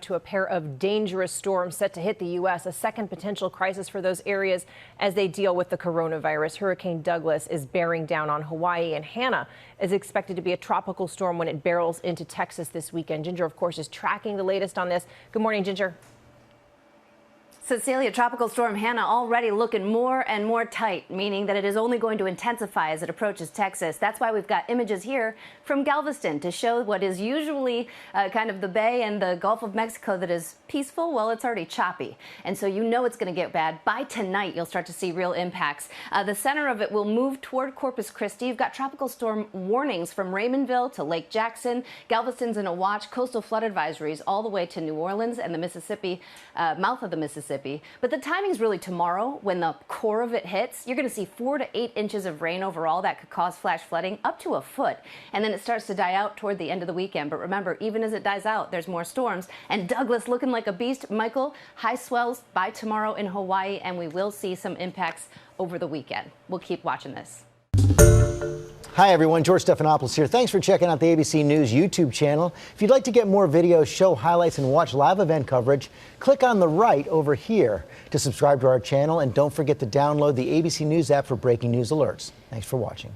To a pair of dangerous storms set to hit the U.S., a second potential crisis for those areas as they deal with the coronavirus. Hurricane Douglas is bearing down on Hawaii, and Hanna is expected to be a tropical storm when it barrels into Texas this weekend. Ginger, of course, is tracking the latest on this. Good morning, Ginger. Cecilia, Tropical Storm Hanna already looking more and more tight, meaning that it is only going to intensify as it approaches Texas. That's why we've got images here from Galveston to show what is usually kind of the bay and the Gulf of Mexico that is peaceful. Well, it's already choppy. And so you know it's going to get bad. By tonight, you'll start to see real impacts. The center of it will move toward Corpus Christi. You've got tropical storm warnings from Raymondville to Lake Jackson. Galveston's in a watch. Coastal flood advisories all the way to New Orleans and the Mississippi, mouth of the Mississippi. But the timing is really tomorrow when the core of it hits. You're going to see 4 to 8 inches of rain overall that could cause flash flooding up to a foot. And then it starts to die out toward the end of the weekend. But remember, even as it dies out, there's more storms. And Douglas looking like a beast. Michael, high swells by tomorrow in Hawaii, and we will see some impacts over the weekend. We'll keep watching this. Hi everyone, George Stephanopoulos here. Thanks for checking out the ABC News YouTube channel. If you'd like to get more videos, show highlights, and watch live event coverage, click on the right over here to subscribe to our channel, and don't forget to download the ABC News app for breaking news alerts. Thanks for watching.